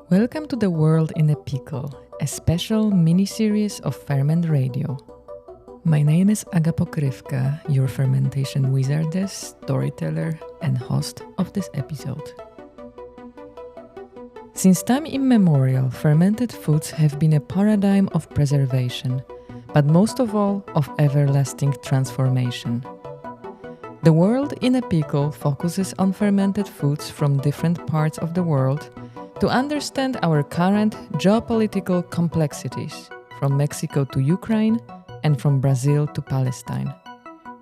Welcome to The World in a Pickle, a special mini-series of Ferment Radio. My name is Aga Pokrywka, your fermentation wizardess, storyteller, and host of this episode. Since time immemorial, fermented foods have been a paradigm of preservation, but most of all, of everlasting transformation. The World in a Pickle focuses on fermented foods from different parts of the world to understand our current geopolitical complexities, from Mexico to Ukraine and from Brazil to Palestine.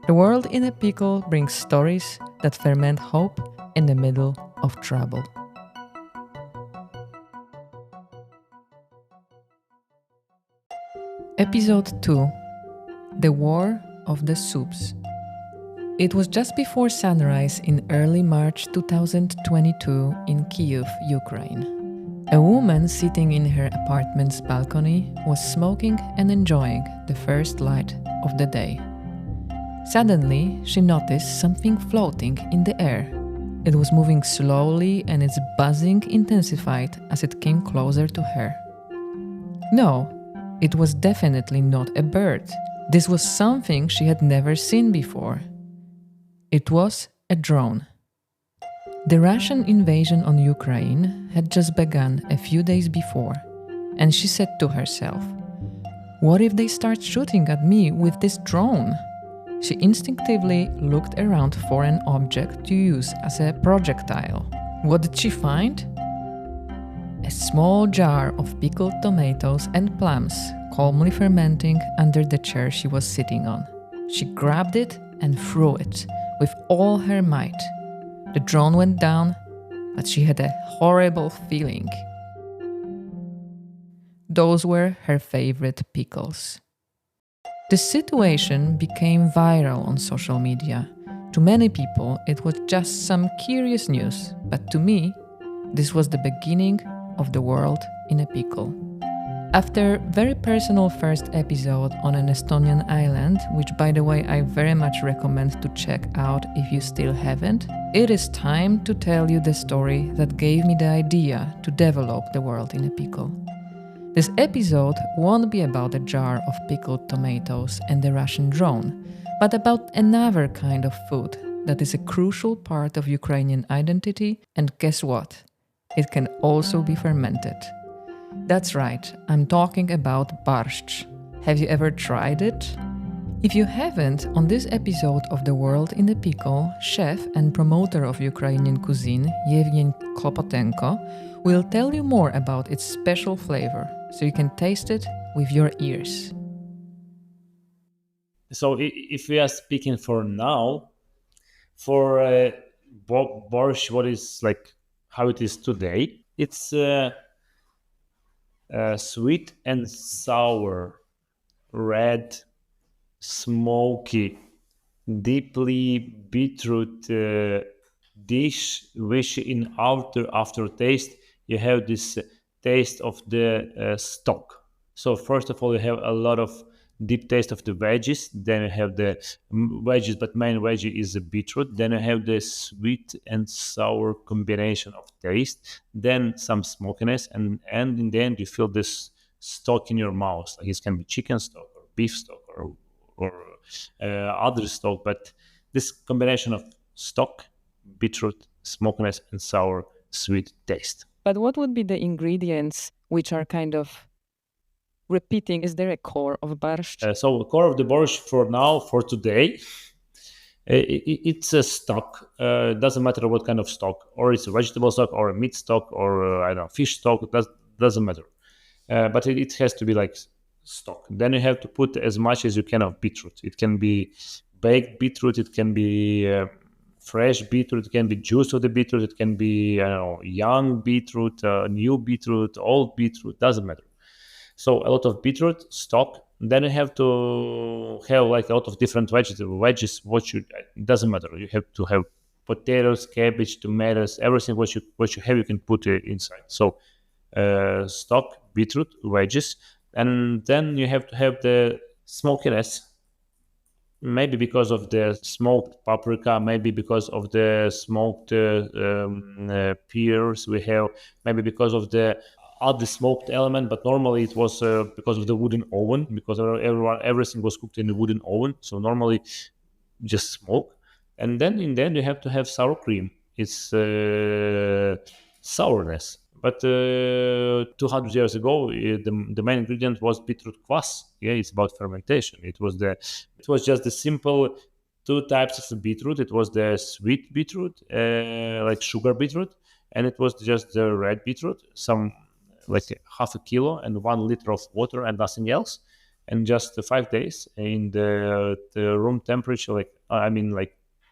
The World in a Pickle brings stories that ferment hope in the middle of trouble. Episode 2: The War of the Soups. It was just before sunrise in early March 2022 in Kyiv, Ukraine. A woman sitting in her apartment's balcony was smoking and enjoying the first light of the day. Suddenly, she noticed something floating in the air. It was moving slowly and its buzzing intensified as it came closer to her. No, it was definitely not a bird. This was something she had never seen before. It was a drone. The Russian invasion on Ukraine had just begun a few days before, and she said to herself, "What if they start shooting at me with this drone?" She instinctively looked around for an object to use as a projectile. What did she find? A small jar of pickled tomatoes and plums calmly fermenting under the chair she was sitting on. She grabbed it and threw it with all her might. The drone went down, but she had a horrible feeling. Those were her favorite pickles. The situation became viral on social media. To many people, it was just some curious news, but to me, this was the beginning of the world in a pickle. After very personal first episode on an Estonian island, which by the way I very much recommend to check out if you still haven't, it is time to tell you the story that gave me the idea to develop the world in a pickle. This episode won't be about a jar of pickled tomatoes and the Russian drone, but about another kind of food that is a crucial part of Ukrainian identity, and guess what? It can also be fermented. That's right, I'm talking about borscht. Have you ever tried it? If you haven't, on this episode of The World in a Pickle, chef and promoter of Ukrainian cuisine, Yevhen Klopotenko, will tell you more about its special flavor, so you can taste it with your ears. So if we are speaking for now, for borscht, what is like how it is today, it's sweet and sour, red, smoky, deeply beetroot dish, which in aftertaste you have this taste of the stock. So first of all, you have a lot of deep taste of the veggies. Then you have the veggies, but main veggie is the beetroot. Then you have the sweet and sour combination of taste. Then some smokiness, and in the end you feel this stock in your mouth. Like it can be chicken stock or beef stock or other stock, but this combination of stock, beetroot, smokiness, and sour, sweet taste. But what would be the ingredients which are kind of repeating? Is there a core of borscht? So the core of the borscht for now, for today, it's a stock. Doesn't matter what kind of stock, or it's a vegetable stock, or a meat stock, or I don't know, fish stock. Doesn't matter. But it has to be like stock. Then you have to put as much as you can of beetroot. It can be baked beetroot. It can be fresh beetroot. It can be juice of the beetroot. It can be young beetroot, new beetroot, old beetroot. Doesn't matter. So a lot of beetroot stock. Then you have to have like a lot of different veggies. It doesn't matter. You have to have potatoes, cabbage, tomatoes, everything what you have you can put inside. So stock, beetroot, veggies, and then you have to have the smokiness maybe because of the smoked paprika, maybe because of the smoked pears we have, maybe because of the other smoked element. But normally it was because of the wooden oven, because everything was cooked in the wooden oven. So normally just smoke, and then in the end you have to have sour cream. It's sourness. But 200 years ago, the main ingredient was beetroot kvass. Yeah, it's about fermentation. It was just the simple two types of beetroot. It was the sweet beetroot, like sugar beetroot, and it was just the red beetroot. Some like half a kilo and 1 liter of water and nothing else, and just 5 days in the room temperature, like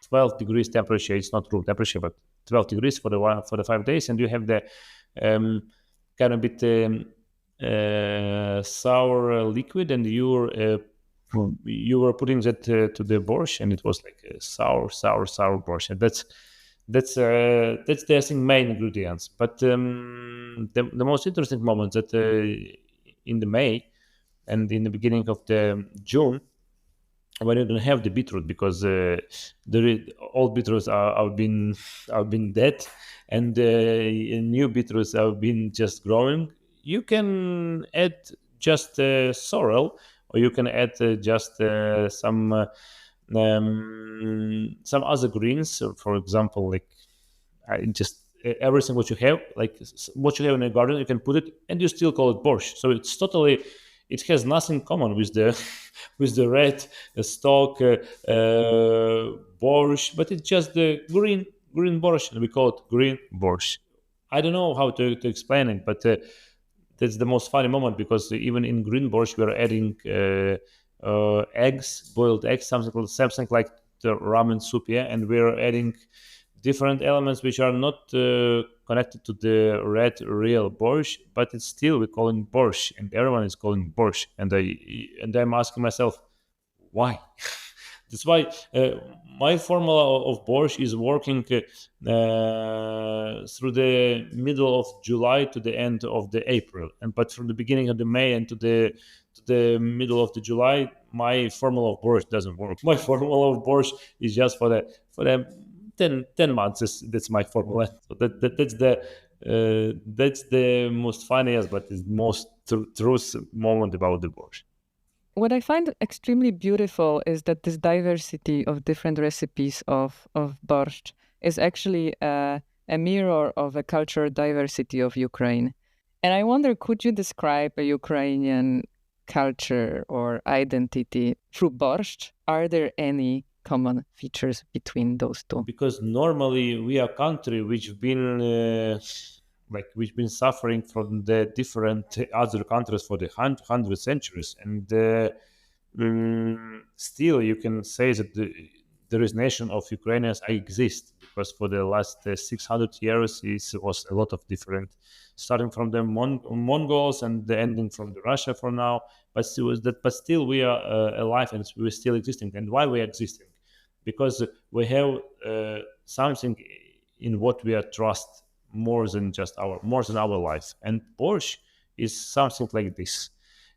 12 degrees temperature. It's not room temperature, but 12 degrees for the 5 days, and you have the kind of bit sour liquid, and you were putting that to the borscht, and it was like a sour borscht, and that's the I think main ingredients. But the most interesting moment that in the May and in the beginning of the June, when you don't have the beetroot, because the old beetroots have been dead, and new beetroots have been just growing. You can add just sorrel, or you can add just some other greens. For example, like just everything what you have, like what you have in a garden, you can put it, and you still call it borscht. So it has nothing common with the with the red stalk borscht, but it's just the green borscht, and we call it green borscht. I don't know how to explain it, but that's the most funny moment, because even in green borscht we are adding eggs, boiled eggs, something like the ramen soup, yeah, and we're adding different elements which are not connected to the red real borscht, but it's still we call it borscht, and everyone is calling borscht, and I'm asking myself why. That's why my formula of borscht is working through the middle of July to the end of the April, and but from the beginning of the May and to the middle of the July, my formula of borscht doesn't work. My formula of borscht is just for the 10 months. That's my formula. So that's the most funniest, but the most truth moment about the borscht. What I find extremely beautiful is that this diversity of different recipes of borscht is actually a mirror of a cultural diversity of Ukraine. And I wonder, could you describe a Ukrainian culture or identity through borscht? Are there any common features between those two? Because normally we are a country which been suffering from the different other countries for the 100 centuries, and still you can say that there is nation of Ukrainians exist, because for the last 600 years it was a lot of different, starting from the Mongols and the ending from the Russia for now, but still we are alive, and we're still existing. And why we are existing? Because we have something in what we are trust more than our life. And borscht is something like this.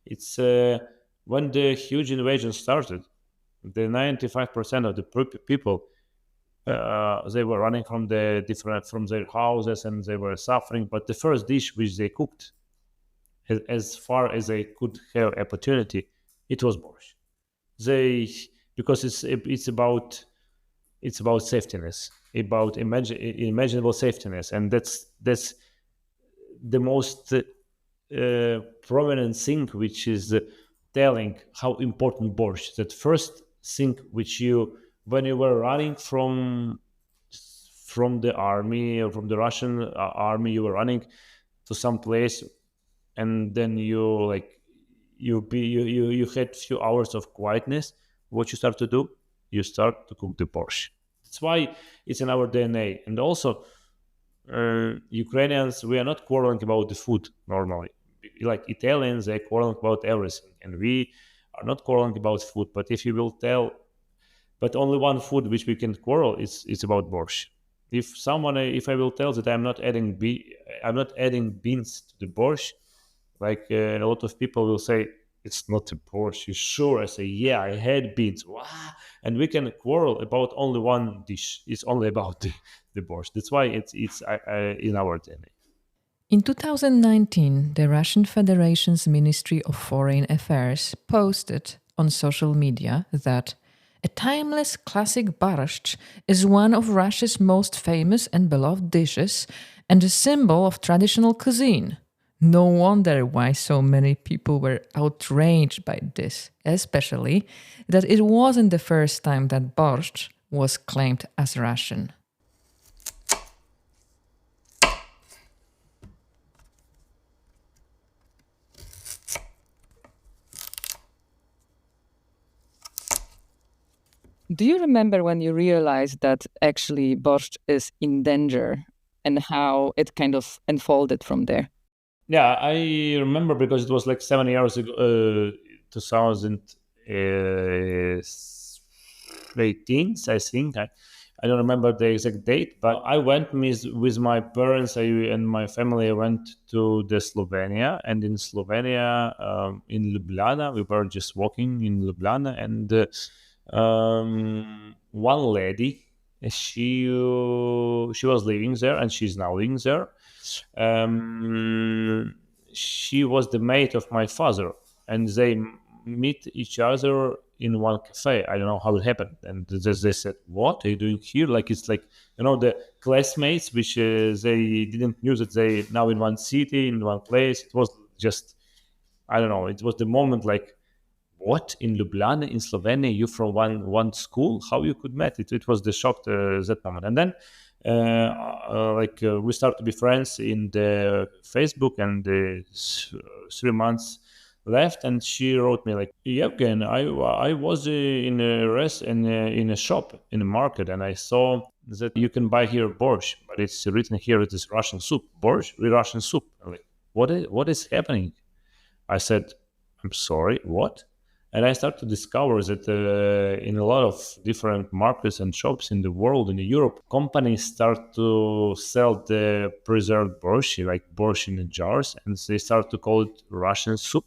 It's when the huge invasion started, the 95% of the people they were running from their houses, and they were suffering. But the first dish which they cooked, as far as they could have opportunity, it was borscht. Because it's about safetyness, about imaginable safetyness, and that's the most prominent thing which is telling how important borscht. That first thing which when you were running from the army, or from the Russian army, you were running to some place, and then you had few hours of quietness. What you start to do? You start to cook the borscht. That's why it's in our DNA. And also, Ukrainians, we are not quarreling about the food normally. Like Italians, they quarrel about everything, and we are not quarreling about food. But if you will tell, but only one food which we can quarrel is about borscht. If I will tell that I'm not adding beans to the borscht, like a lot of people will say, it's not a borscht. You sure? I say, yeah, I had beans. Wow. And we can quarrel about only one dish. It's only about the borscht. That's why it's in our DNA. In 2019, the Russian Federation's Ministry of Foreign Affairs posted on social media that a timeless classic borscht is one of Russia's most famous and beloved dishes and a symbol of traditional cuisine. No wonder why so many people were outraged by this, especially that it wasn't the first time that borscht was claimed as Russian. Do you remember when you realized that actually borscht is in danger and how it kind of unfolded from there? Yeah, I remember because it was like 7 years ago, 2018, I think. I don't remember the exact date, but I went with my parents and my family. I went to the Slovenia, and in Slovenia, in Ljubljana, we were just walking in Ljubljana, and one lady, she was living there, and she's now living there. She was the mate of my father, and they meet each other in one cafe. I don't know how it happened, and they said, "What are you doing here?" Like it's like the classmates, which they didn't knew that they now in one city, in one place. It was just, I don't know. It was the moment like, what, in Ljubljana, in Slovenia, you from one school? How you could meet? It was the shock that moment, and then we started to be friends in the Facebook, and 3 months left, and she wrote me like, Yevgen, I was in a shop in a market, and I saw that you can buy here borscht, but it's written here it is Russian soup, borscht with Russian soup. I'm like, what is happening? I said, I'm sorry, what? And I started to discover that in a lot of different markets and shops in the world, in Europe, companies start to sell the preserved borscht, like borscht in the jars, and they start to call it Russian soup.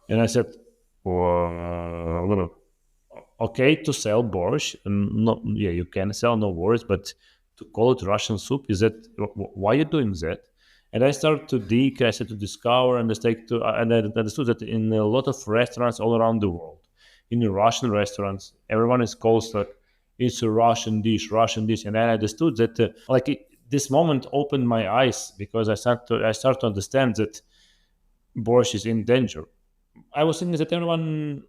And I said, well, okay to sell borscht, and not, yeah, you can sell, no worries, but to call it Russian soup, is that why are you doing that? And I started to dig, I started to discover, and and I understood that in a lot of restaurants all around the world, in the Russian restaurants, everyone is called like, it's a Russian dish, Russian dish. And I understood that this moment opened my eyes, because I start to understand that borscht is in danger. I was thinking that everyone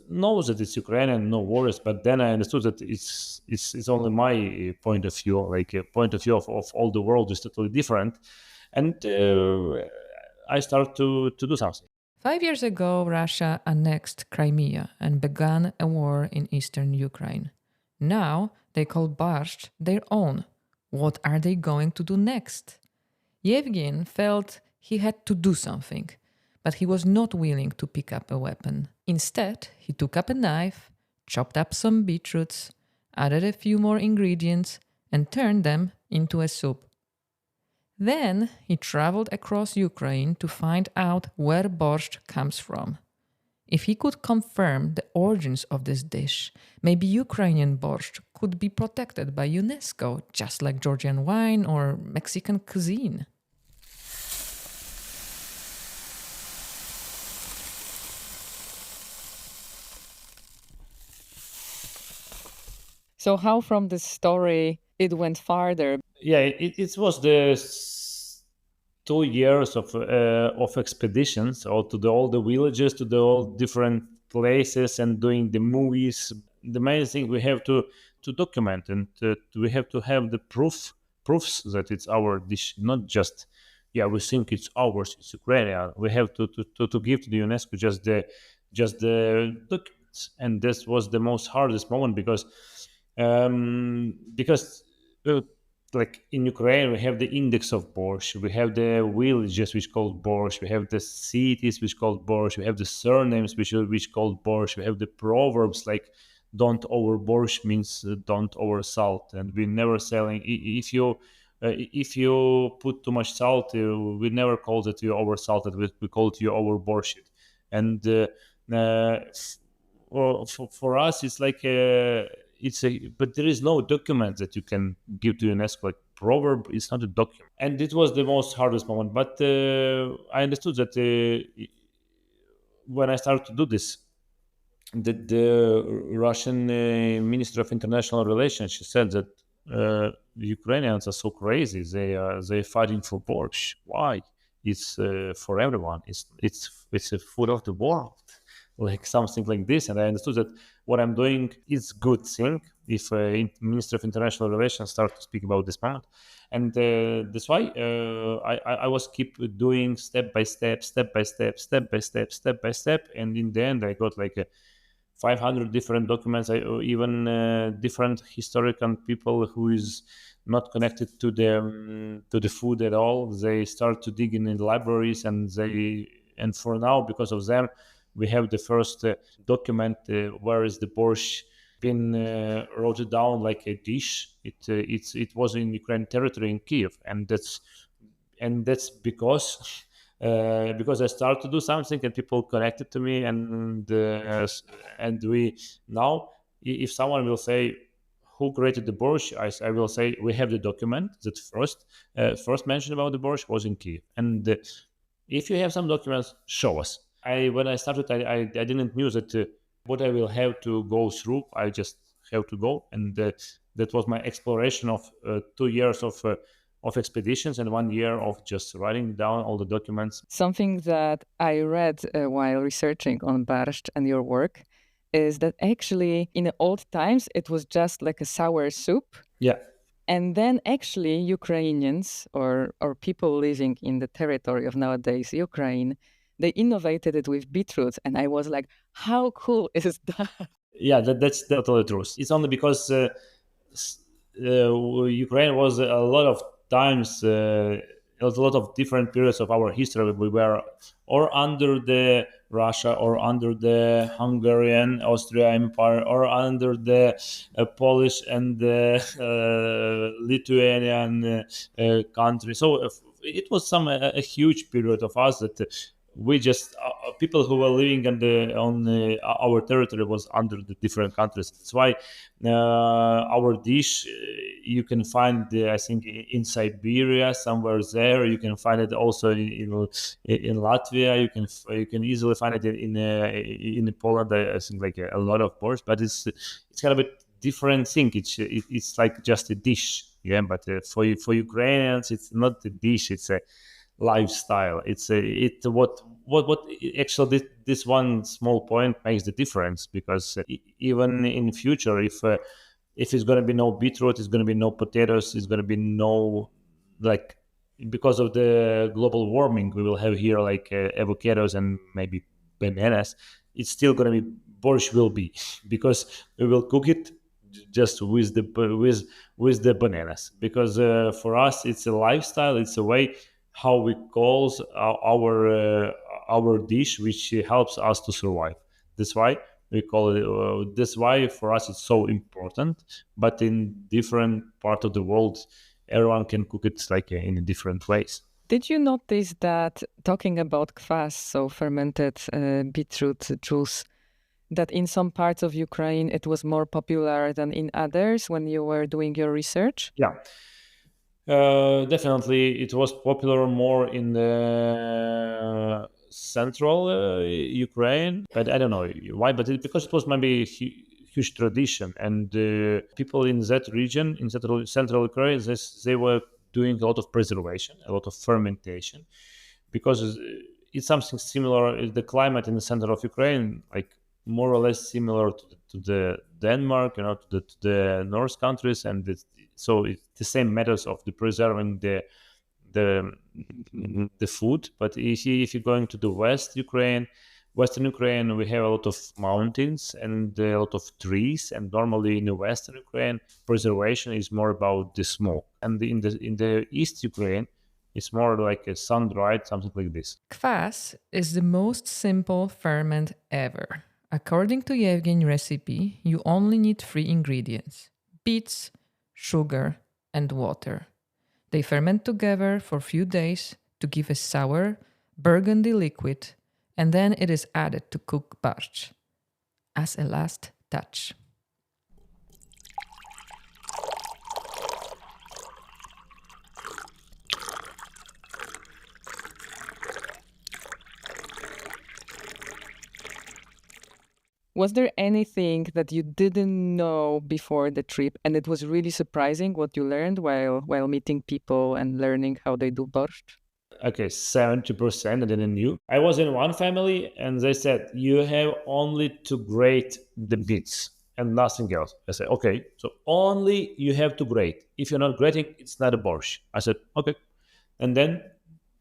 knows that it's Ukrainian, no worries. But then I understood that it's only my point of view, like a point of view of all the world is totally different, and I started to do something. 5 years ago, Russia annexed Crimea and began a war in eastern Ukraine. Now they call borscht their own. What are they going to do next? Yevgen felt he had to do something, but he was not willing to pick up a weapon. Instead, he took up a knife, chopped up some beetroots, added a few more ingredients, and turned them into a soup. Then he traveled across Ukraine to find out where borscht comes from. If he could confirm the origins of this dish, maybe Ukrainian borscht could be protected by UNESCO, just like Georgian wine or Mexican cuisine. So how from this story it went farther? Yeah, it was the 2 years of expeditions, or to all the villages, to the all different places, and doing the movies. The main thing we have to document, and we have to have the proofs that it's our dish, not just, yeah, we think it's ours, it's Ukrainian. We have to give to the UNESCO just the documents, and this was the most hardest moment, because like in Ukraine, we have the index of borscht, we have the villages which called borscht, we have the cities which called borscht, we have the surnames which called borscht, we have the proverbs like "don't over borscht" means don't over salt, and we never selling. If you put too much salt, we never call it you over salted. We call it you over borscht. And uh, well, for us, it's like but there is no document that you can give to UNESCO. Like proverb is not a document, and it was the most hardest moment. But I understood that when I started to do this, the Russian Minister of International Relations, she said that the Ukrainians are so crazy. They're fighting for borscht. Why? It's for everyone. It's a food of the world, like something like this. And I understood that what I'm doing is good thing. If Minister of International Relations start to speak about this part, and that's why I was keep doing step by step, step by step, step by step, step by step, and in the end I got like a 500 different documents, or even different historical people who is not connected to the food at all. They start to dig in the libraries, and for now, because of them, we have the first document where is the borscht been wrote it down like a dish. It was in Ukraine territory in Kiev, and that's because I started to do something and people connected to me, and we now, if someone will say who created the borscht, I will say we have the document that first mention about the borscht was in Kiev, and if you have some documents, show us. I When I started, I didn't knew that what I will have to go through. I just have to go, and that was my exploration of 2 years of expeditions and 1 year of just writing down all the documents. Something that I read while researching on Borscht and your work is that actually in the old times it was just like a sour soup. Yeah. And then actually Ukrainians or people living in the territory of nowadays Ukraine, they innovated it with beetroots. And I was like, how cool is that? Yeah, that's totally true. It's only because Ukraine was a lot of times, a lot of different periods of our history. We were or under the Russia, or under the Hungarian Austria Empire, or under the Polish and the Lithuanian country. So it was a huge period of us that we just people who were living on our territory was under the different countries. That's why our dish you can find I think in Siberia somewhere there. You can find it also in Latvia. You can easily find it in Poland. I think like a lot of borscht, but it's kind of a different thing. It's like just a dish. Yeah, but for Ukrainians, it's not a dish. It's a lifestyle. What actually this one small point makes the difference, because even in future, if it's going to be no beetroot, it's going to be no potatoes, it's going to be no, like, because of the global warming, we will have here like avocados and maybe bananas. It's still going to be borscht will be because we will cook it just with the bananas, because for us it's a lifestyle. It's a way how we calls our dish, which helps us to survive. That's why we call it. That's why for us it's so important. But in different part of the world, everyone can cook it like in different ways. Did you notice that talking about kvass, so fermented beetroot juice, that in some parts of Ukraine it was more popular than in others when you were doing your research? Yeah. Definitely, it was popular more in the central Ukraine, but I don't know why. But because it was maybe huge tradition, and people in that region, in central Ukraine, they were doing a lot of preservation, a lot of fermentation, because it's something similar. The climate in the center of Ukraine, like more or less similar to the Denmark, to the North countries, and so it's the same methods of the preserving the the food. But if you're going to the Western Ukraine, we have a lot of mountains and a lot of trees, and normally in the Western Ukraine, preservation is more about the smoke, and in the East Ukraine, it's more like a sun-dried, something like this. Kvass is the most simple ferment ever. According to Yevgen's recipe, you only need 3 ingredients: beets, sugar, and water. They ferment together for a few days to give a sour, burgundy liquid, and then it is added to cook borscht as a last touch. Was there anything that you didn't know before the trip and it was really surprising what you learned while meeting people and learning how they do borscht? Okay, 70% I didn't knew. I was in one family and they said, you have only to grate the beets and nothing else. I said, okay, so only you have to grate. If you're not grating, it's not a borscht. I said, okay. And then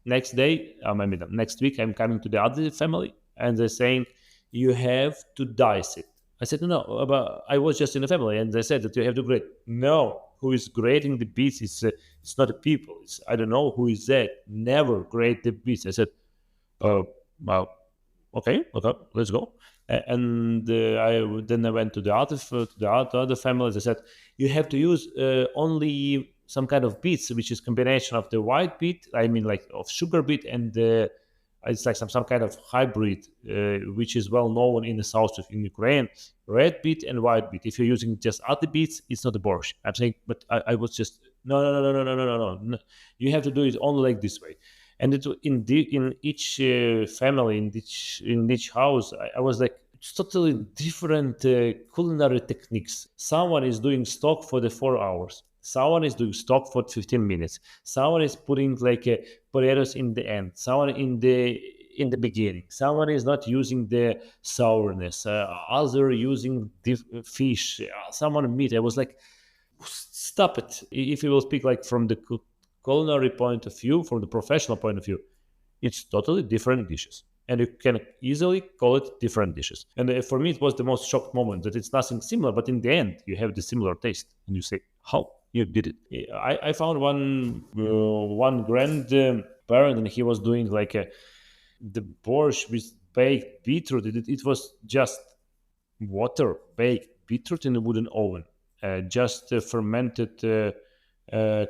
next day, maybe the next week, I'm coming to the other family and they're saying, you have to dice it. I said, no, but I was just in the family and they said that you have to grate. No, who is grading the beets? It's not the people. I don't know who is that. Never grade the beets. I said, uh, well, okay, let's go. Then I went to the other families. I said, you have to use only some kind of beets, which is combination of the white beet, I mean like of sugar beet, and it's like some kind of hybrid, which is well known in the south of in Ukraine, red beet and white beet. If you're using just other beets, it's not a borscht. I'm saying, but I was just no. You have to do it only like this way. And in each family, in each house, I was like, it's totally different culinary techniques. Someone is doing stock for the 4 hours. Someone is doing stock for 15 minutes. Someone is putting like potatoes in the end. Someone in the beginning. Someone is not using the sourness. Other using fish. Someone meat. I was like, stop it. If you will speak like from the culinary point of view, from the professional point of view, it's totally different dishes. And you can easily call it different dishes. And for me, it was the most shocked moment that it's nothing similar, but in the end, you have the similar taste. And you say, how you did it? I found one grandparent, and he was doing like the borscht with baked beetroot. It was just water baked beetroot in a wooden oven, just fermented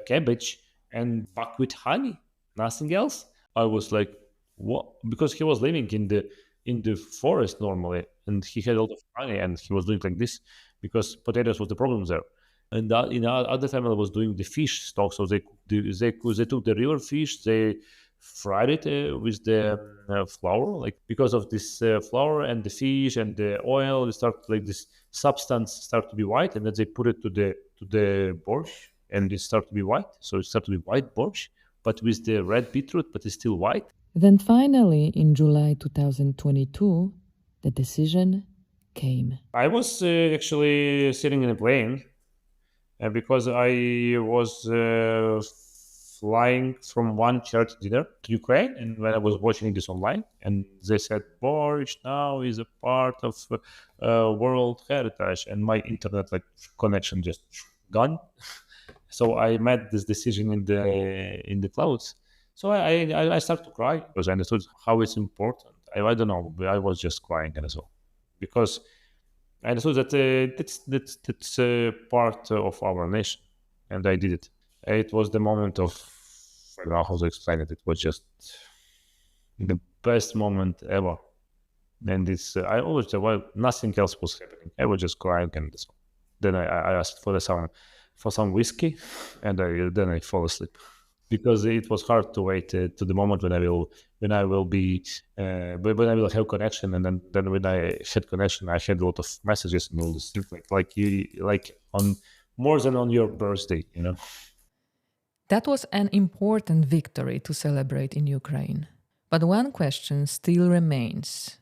cabbage and buckwheat honey, nothing else. I was like, what? Because he was living in the forest normally, and he had a lot of honey, and he was doing like this because potatoes was the problem there. And in our other family was doing the fish stock, so they took the river fish, they fried it with the flour, like because of this flour and the fish and the oil, they start like this substance start to be white, and then they put it to the borscht, and it start to be white, so it start to be white borscht, but with the red beetroot, but it's still white. Then finally, in July 2022, the decision came. I was actually sitting in a plane because I was flying from one church dinner to Ukraine, and when I was watching this online, and they said Borscht now is a part of World Heritage, and my internet like connection just gone. So I made this decision in the clouds. So I started to cry because I understood how it's important. I don't know, but I was just crying as well because I understood that that's part of our nation, and I did it. It was the moment of, I don't know how to explain it. It was just the best moment ever. And it's I always said, well, nothing else was happening. I was just crying, and so then I asked for some whiskey, and then I fall asleep because it was hard to wait to the moment when I will be when I will have connection, and then when I had connection, I had a lot of messages and all this stuff like on more than on your birthday, you know. That was an important victory to celebrate in Ukraine. But one question still remains.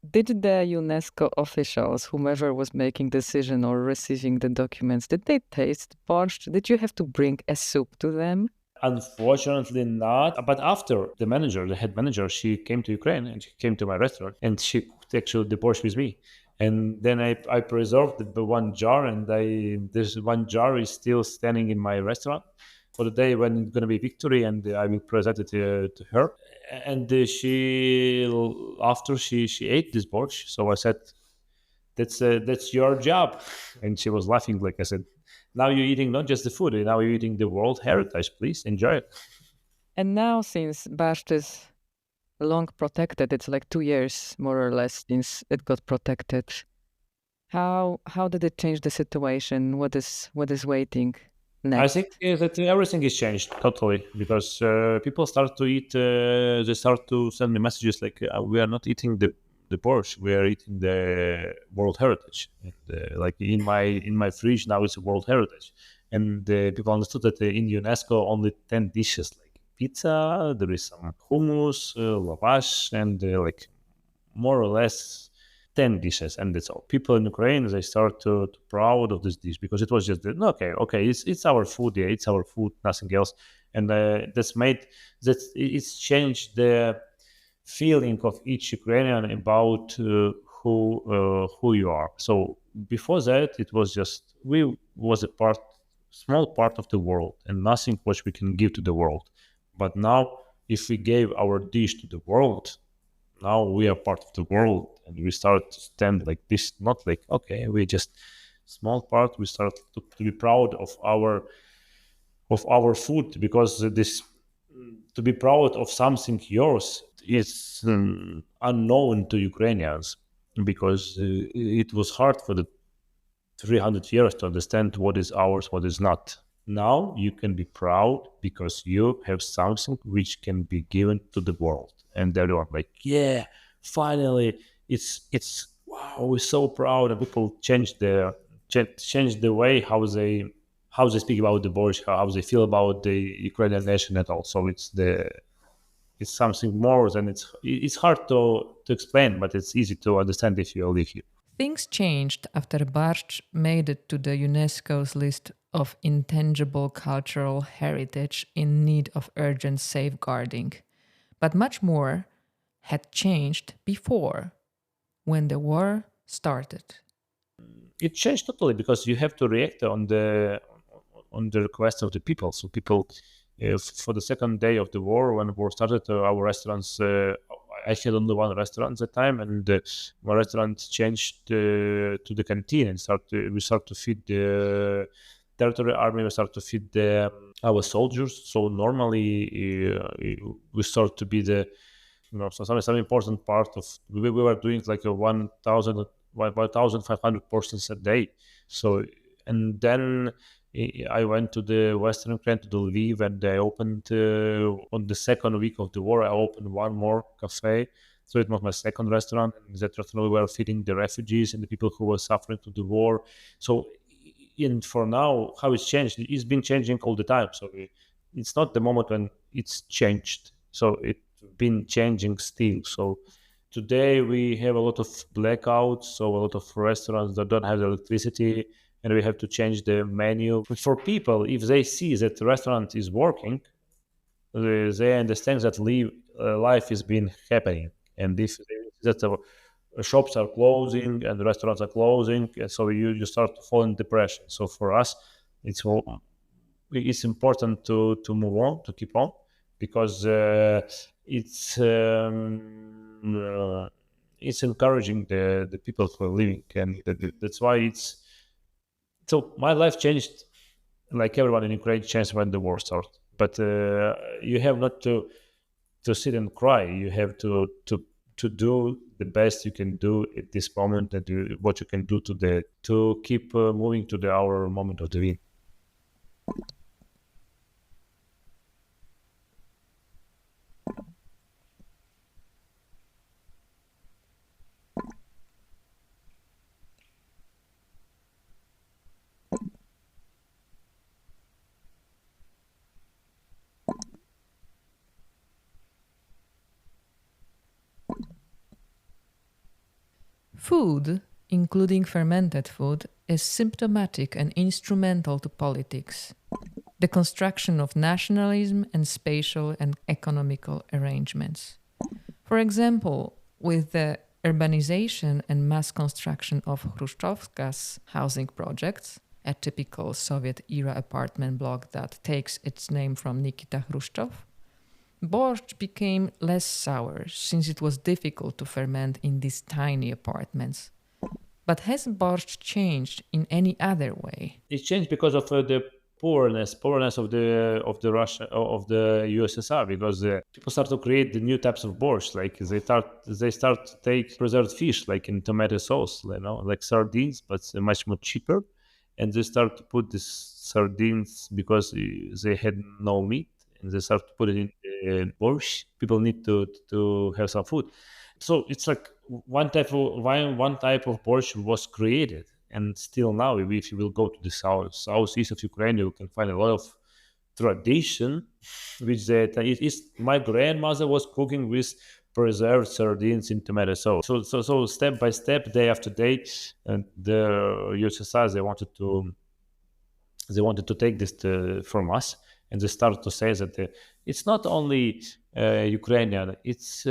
Did the UNESCO officials, whomever was making decision or receiving the documents, did they taste borscht? Did you have to bring a soup to them? Unfortunately not. But after the head manager, she came to Ukraine and she came to my restaurant and she cooked actually the borscht with me. And then I preserved the one jar, and this one jar is still standing in my restaurant for the day when it's going to be victory, and I will present it to her. And after she ate this borscht, so I said, that's your job, and she was laughing. Like I said, now you're eating not just the food, now you're eating the world heritage. Please enjoy it. And now, since borscht is long protected. It's like 2 years, more or less, since it got protected. How did it change the situation? What is waiting I next? think that everything is changed totally because people start to eat. They start to send me messages like, "We are not eating the Porsche. We are eating the World Heritage." And, like in my fridge now is a World Heritage, and people understood that in UNESCO only 10 dishes like pizza. There is some hummus, lavash, and like more or less 10 dishes, and that's all. People in Ukraine, they start to proud of this dish because it was just okay, it's our food, yeah, it's our food, nothing else. And it's changed the feeling of each Ukrainian about who you are. So before that, it was just we was a small part of the world, and nothing which we can give to the world. But now, if we gave our dish to the world, now we are part of the world, and we start to stand like this, not like okay, we just small part. We start to be proud of our food, because this to be proud of something yours is unknown to Ukrainians, because it was hard for the 300 years to understand what is ours, what is not. Now you can be proud because you have something which can be given to the world, and everyone like, yeah, finally, it's wow, we're so proud, and people change the way how they speak about the Borscht, how they feel about the Ukrainian nation, and also it's something more than it's hard to explain, but it's easy to understand if you live here. Things changed after Borscht made it to the UNESCO's list of intangible cultural heritage in need of urgent safeguarding. But much more had changed before, when the war started. It changed totally because you have to react on the request of the people. So people, for the second day of the war, when the war started, our restaurants. I had only one restaurant at the time, and my restaurant changed to the canteen, and we start to feed the territory army. We start to feed our soldiers. So normally we start to be the so some important part of we were doing like a 1,500 portions a day. So, and then I went to the Western Ukraine, to the Lviv, and I opened on the second week of the war. I opened one more cafe. So it was my second restaurant. And that restaurant we were feeding the refugees and the people who were suffering to the war. So, and for now, how it's changed, it's been changing all the time. So it's not the moment when it's changed. So it's been changing still. So today we have a lot of blackouts, so a lot of restaurants that don't have electricity, and we have to change the menu. But for people, if they see that the restaurant is working, they understand that life is been happening. And if that shops are closing and the restaurants are closing, and so you start to fall in depression. So for us, it's it's important to move on, to keep on, because it's encouraging the people who are living, and that's why it's so my life changed like everyone in Ukraine changed when the war started. But you have not to sit and cry. You have to do the best you can do at this moment, and do what you can do to keep moving to the our moment of the win. Food, including fermented food, is symptomatic and instrumental to politics, the construction of nationalism and spatial and economical arrangements. For example, with the urbanization and mass construction of Hrushchevka's housing projects, a typical Soviet era apartment block that takes its name from Nikita Khrushchev, borscht became less sour since it was difficult to ferment in these tiny apartments. But has borscht changed in any other way? It changed because of the poorness of the Russia of the USSR, because people start to create the new types of borscht. Like they start to take preserved fish, like in tomato sauce, like sardines, but much more cheaper. And they start to put these sardines because they had no meat, and they start to put it in borscht. People need to have some food, so it's like one type of borscht was created, and still now, if you will go to the southeast of Ukraine, you can find a lot of tradition, which that it is. My grandmother was cooking with preserved sardines in tomato sauce. So step by step, day after day, and the USSR they wanted to take this from us, and they started to say that it's not only Ukrainian, it's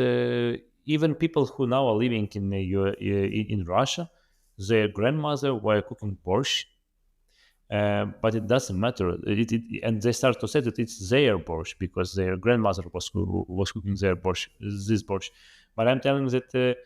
even people who now are living in Russia. Their grandmother were cooking borscht, but it doesn't matter. And they start to say that it's their borscht because their grandmother was cooking their borscht, this borscht. But I'm telling that,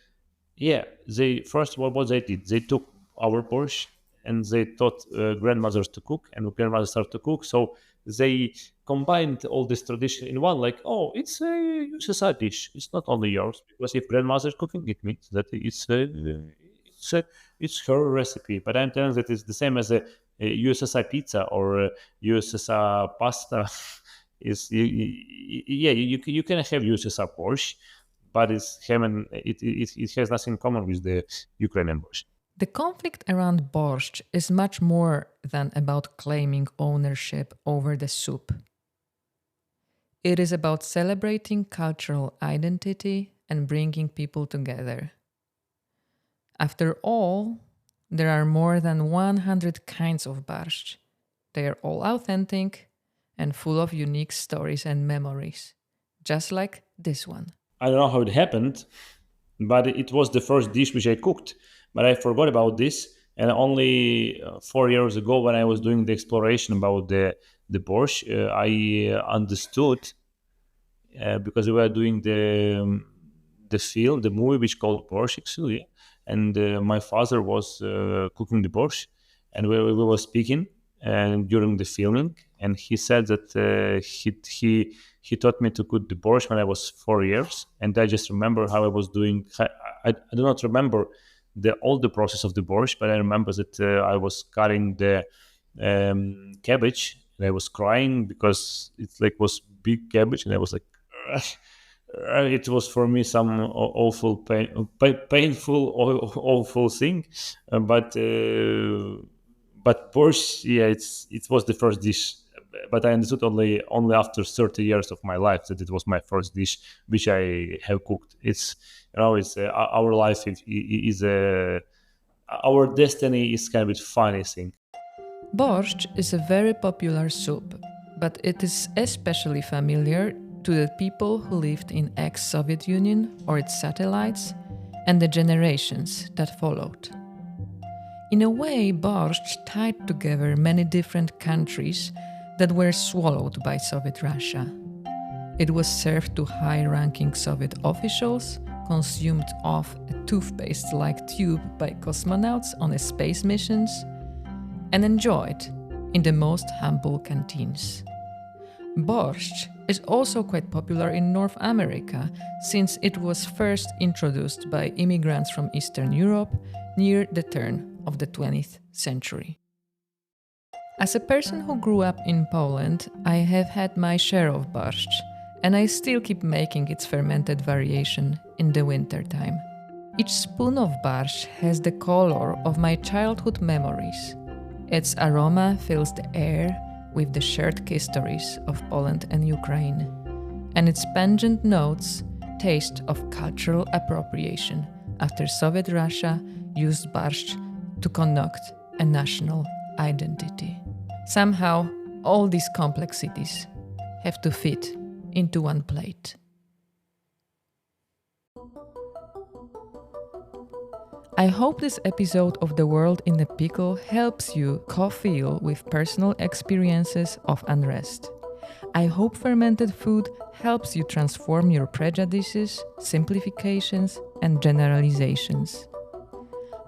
yeah, they first of all, what they did, they took our borscht and they taught grandmothers to cook, and grandmothers started to cook. So they combined all this tradition in one. Like, oh, it's a USSR dish. It's not only yours, because if grandmother's cooking, it means that it's her recipe. But I'm telling that it's the same as a USSR pizza or USSR pasta. You can have USSR borscht, but it has nothing in common with the Ukrainian borscht. The conflict around borscht is much more than about claiming ownership over the soup. It is about celebrating cultural identity and bringing people together. After all, there are more than 100 kinds of borscht. They are all authentic and full of unique stories and memories, just like this one. I don't know how it happened, but it was the first dish which I cooked. But I forgot about this, and only 4 years ago, when I was doing the exploration about the borscht, I understood, because we were doing the movie which called Borscht, actually, and my father was cooking the borscht, and we were speaking and during the filming, and he said that he taught me to cook the borscht when I was 4 years, and I just remember how I was doing. I do not remember all the process of the borscht, but I remember that I was cutting the cabbage, and I was crying because it was big cabbage, and I was like, it was for me some awful painful awful thing, but borscht, yeah, it was the first dish. But I understood only after 30 years of my life that it was my first dish which I have cooked. It's our life is our destiny is kind of a funny thing. Borscht is a very popular soup, but it is especially familiar to the people who lived in ex-Soviet Union or its satellites and the generations that followed. In a way, borscht tied together many different countries that were swallowed by Soviet Russia. It was served to high-ranking Soviet officials, consumed off a toothpaste-like tube by cosmonauts on space missions, and enjoyed in the most humble canteens. Borscht is also quite popular in North America, since it was first introduced by immigrants from Eastern Europe near the turn of the 20th century. As a person who grew up in Poland, I have had my share of borscht, and I still keep making its fermented variation in the wintertime. Each spoon of borscht has the color of my childhood memories. Its aroma fills the air with the shared histories of Poland and Ukraine, and its pungent notes taste of cultural appropriation after Soviet Russia used borscht to connote a national identity. Somehow, all these complexities have to fit into one plate. I hope this episode of The World in a Pickle helps you co-feel with personal experiences of unrest. I hope fermented food helps you transform your prejudices, simplifications, and generalizations.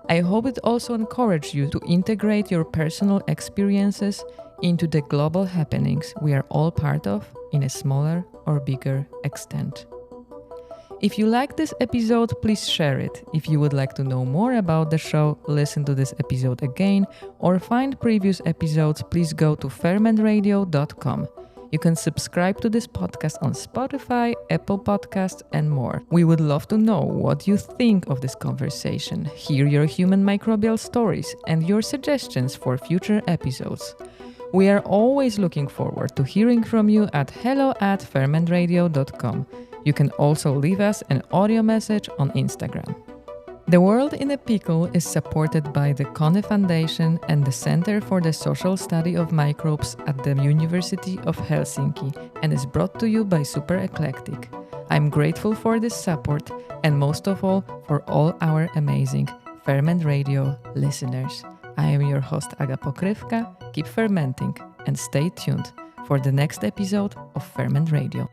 I hope it also encourages you to integrate your personal experiences into the global happenings we are all part of in a smaller or bigger extent. If you like this episode, please share it. If you would like to know more about the show, listen to this episode again, or find previous episodes, please go to fermentradio.com. You can subscribe to this podcast on Spotify, Apple Podcasts, and more. We would love to know what you think of this conversation, hear your human microbial stories, and your suggestions for future episodes. We are always looking forward to hearing from you at hello@fermentradio.com. You can also leave us an audio message on Instagram. The World in a Pickle is supported by the Kone Foundation and the Center for the Social Study of Microbes at the University of Helsinki and is brought to you by Super Eclectic. I'm grateful for this support and most of all for all our amazing Ferment Radio listeners. I am your host Aga Pokrywka. Keep fermenting and stay tuned for the next episode of Ferment Radio.